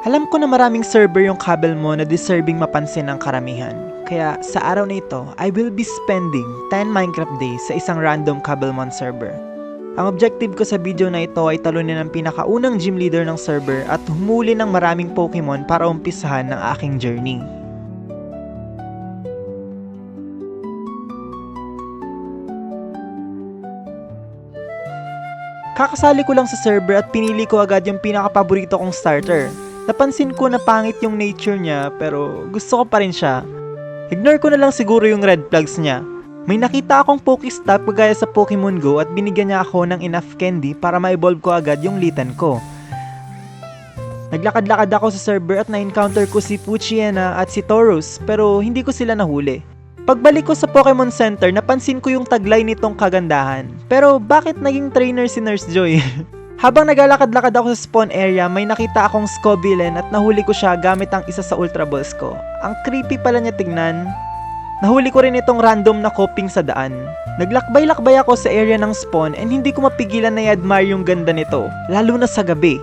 Alam ko na maraming server yung Kabel mo na deserving mapansin ng karamihan. Kaya sa araw na ito, I will be spending 10 Minecraft days sa isang random Kabelmon server. Ang objective ko sa video na ito ay talunin ang pinakaunang gym leader ng server at humuli ng maraming Pokemon para umpisahan ng aking journey. Kakasali ko lang sa server at pinili ko agad yung pinakapaborito kong starter. Napansin ko na pangit yung nature niya pero gusto ko pa rin siya. Ignore ko na lang siguro yung red flags niya. May nakita akong Pokestop kagaya sa Pokemon Go at binigyan niya ako ng enough candy para ma-evolve ko agad yung Litten ko. Naglakad-lakad ako sa server at na-encounter ko si Poochyena at si Tauros pero hindi ko sila nahuli. Pagbalik ko sa Pokemon Center, napansin ko yung taglay nitong kagandahan. Pero bakit naging trainer si Nurse Joy? Habang naglalakad-lakad ako sa spawn area, may nakita akong Scovillain at nahuli ko siya gamit ang isa sa Ultra Balls ko. Ang creepy pala niya tignan. Nahuli ko rin itong random na coping sa daan. Naglakbay-lakbay ako sa area ng spawn and hindi ko mapigilan na i-admire yung ganda nito, lalo na sa gabi.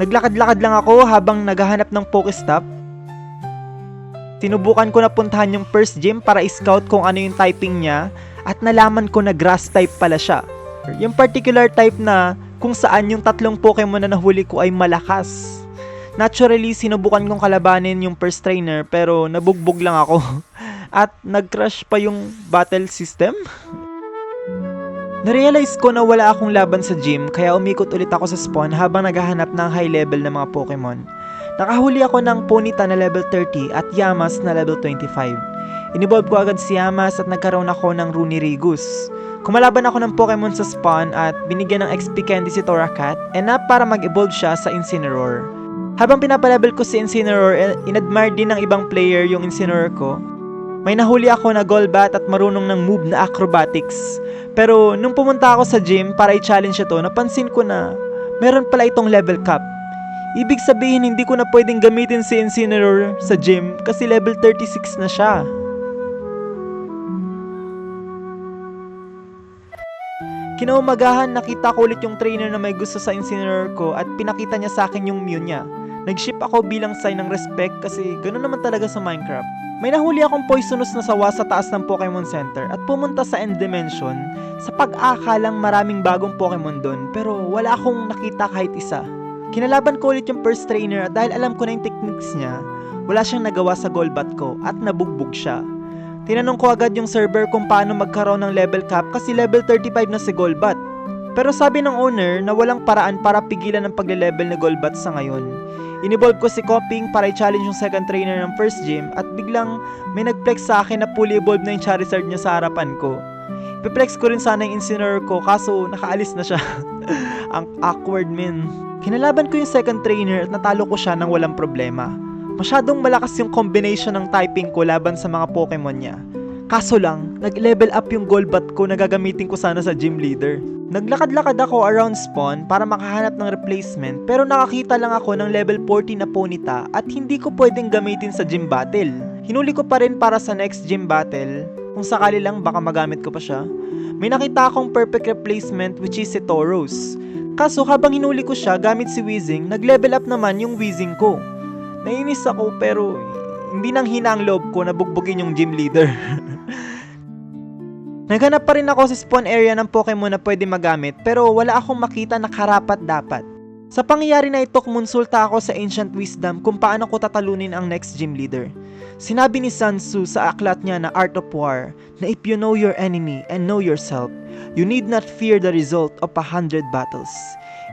Naglakad-lakad lang ako habang naghahanap ng Pokestop. Sinubukan ko na puntahan yung first gym para i-scout kung ano yung typing niya at nalaman ko na grass type pala siya. Yung particular type na kung saan yung tatlong Pokemon na nahuli ko ay malakas. Naturally, sinubukan kong kalabanin yung first trainer pero nabugbog lang ako. At nag-crash pa yung battle system. Narealize ko na wala akong laban sa gym kaya umikot ulit ako sa spawn habang naghahanap ng high level na mga Pokemon. Nakahuli ako ng Ponyta na level 30 at Yamas na level 25. Inivolve ko agad si Yamas at nagkaroon ako ng Runerigus. Kumalaban ako ng Pokemon sa spawn at binigyan ng XP candy si Torracat enough para mag-evolve siya sa Incineroar. Habang pinapalevel ko si Incineroar, inadmire din ng ibang player yung Incineroar ko. May nahuli ako na Golbat at marunong ng move na Acrobatics. Pero nung pumunta ako sa gym para i-challenge ito, napansin ko na meron pala itong level cap. Ibig sabihin hindi ko na pwedeng gamitin si Incineroar sa gym kasi level 36 na siya. Kinaumagahan, nakita ko ulit yung trainer na may gusto sa Incineroar ko at pinakita niya sa akin yung Mew niya. Nag-ship ako bilang sign ng respect kasi ganoon naman talaga sa Minecraft. May nahuli akong poisonous na sawa sa taas ng Pokemon Center at pumunta sa End Dimension sa pag-akalang maraming bagong Pokemon doon pero wala akong nakita kahit isa. Kinalaban ko ulit yung first trainer at dahil alam ko na yung techniques niya, wala siyang nagawa sa Golbat ko at nabugbog siya. Tinanong ko agad yung server kung paano magkaroon ng level cap kasi level 35 na si Golbat. Pero sabi ng owner na walang paraan para pigilan ang pagle-level na Golbat sa ngayon. Inivolve ko si Coping para i-challenge yung second trainer ng first gym at biglang may nag-flex sa akin na fully evolved na yung Charizard niya sa harapan ko. Ipiplex ko rin sana yung Incineroar ko kaso nakaalis na siya. Ang awkward man. Kinalaban ko yung second trainer at natalo ko siya ng walang problema. Masyadong malakas yung combination ng typing ko laban sa mga Pokemon niya. Kaso lang, nag-level up yung Golbat ko na gagamitin ko sana sa gym leader. Naglakad-lakad ako around spawn para makahanap ng replacement pero nakakita lang ako ng level 40 na Ponyta at hindi ko pwedeng gamitin sa gym battle. Hinuli ko pa rin para sa next gym battle, kung sakali lang baka magamit ko pa siya. May nakita akong perfect replacement which is si Tauros. Kaso habang hinuli ko siya gamit si Weezing, nag-level up naman yung Weezing ko. Nainis ako pero hindi nang hina ang loob ko na bugbugin yung gym leader. Naghanap pa rin ako sa spawn area ng Pokemon na pwede magamit pero wala akong makita na karapat-dapat. Sa pangyayari na ito, kumonsulta ako sa Ancient Wisdom kung paano ko tatalunin ang next gym leader. Sinabi ni Sun Tzu sa aklat niya na Art of War na if you know your enemy and know yourself, you need not fear the result of 100 battles.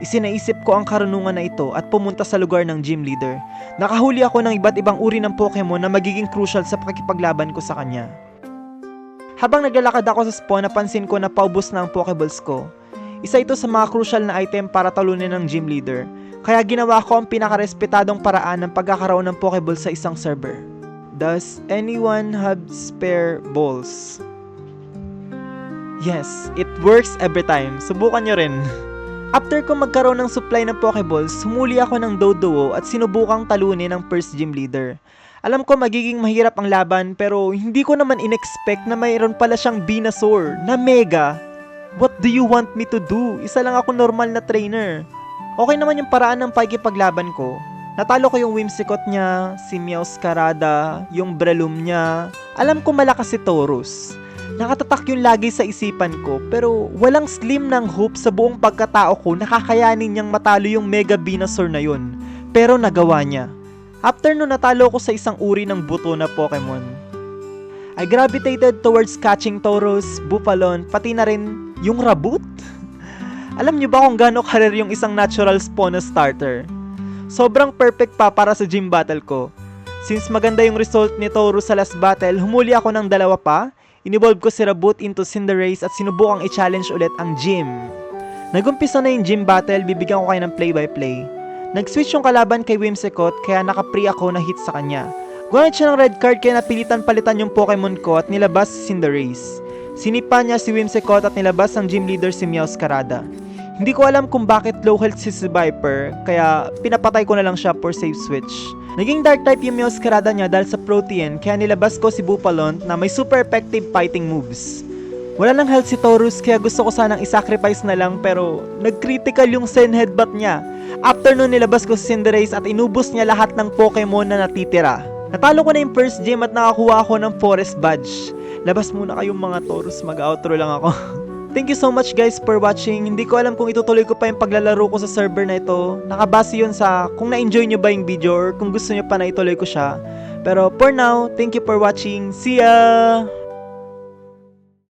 Isinaisip ko ang karunungan na ito at pumunta sa lugar ng gym leader. Nakahuli ako ng iba't ibang uri ng Pokemon na magiging crucial sa pakikipaglaban ko sa kanya. Habang naglalakad ako sa spawn, napansin ko na paubos na ang Pokeballs ko. Isa ito sa mga crucial na item para talunin ng gym leader. Kaya ginawa ko ang pinakarespetadong paraan ng pagkakaroon ng Pokeballs sa isang server. Does anyone have spare balls? Yes, it works every time. Subukan nyo rin. After ko magkaroon ng supply ng Pokeballs, humuli ako ng Doduo at sinubukang talunin ang first gym leader. Alam ko magiging mahirap ang laban pero hindi ko naman in-expect na mayroon pala siyang Venusaur na Mega. What do you want me to do? Isa lang ako normal na trainer. Okay naman yung paraan ng pakikipaglaban ko. Natalo ko yung Whimsicott niya, si Meowscarada, yung Breloom niya. Alam ko malakas si Taurus. Nakatatak yun lagi sa isipan ko, pero walang slim ng hope sa buong pagkatao ko na kakayanin niyang matalo yung Mega Venusaur na yun. Pero nagawa niya. After nun natalo ko sa isang uri ng buto na Pokemon. I gravitated towards catching Tauros, Bufalon, pati na rin yung Raboot. Alam niyo ba kung gaano ka-rare yung isang natural spawn na starter? Sobrang perfect pa para sa gym battle ko. Since maganda yung result ni Taurus sa last battle, humuli ako ng dalawa pa, inivolve ko si Raboot into Cinderace at sinubukang i-challenge ulit ang gym. Nagumpisa na yung gym battle, bibigyan ko kayo ng play-by-play. Nag-switch yung kalaban kay Whimsicott kaya naka-pre ako na hit sa kanya. Gumamit siya ng red card kaya napilitan palitan yung Pokemon ko at nilabas si Cinderace. Sinipa niya si Whimsicott at nilabas ang gym leader si Meowscarada. Hindi ko alam kung bakit low health si Viper, kaya pinapatay ko na lang siya for safe switch. Naging dark type yung Meowscarada niya dahil sa Protean, kaya nilabas ko si Bufalon na may super effective fighting moves. Wala nang health si Taurus kaya gusto ko sanang isacrifice na lang pero nag-critical yung Zen Headbutt niya. After nun nilabas ko si Cinderace at inubos niya lahat ng Pokemon na natitira. Natalo ko na yung first gym at nakakuha ako ng Forest Badge. Labas muna kayong mga Taurus, mag-outro lang ako. Thank you so much guys for watching. Hindi ko alam kung itutuloy ko pa yung paglalaro ko sa server na ito. Nakabase yun sa kung na-enjoy nyo ba yung video or kung gusto nyo pa na ituloy ko siya. Pero for now, thank you for watching. See ya!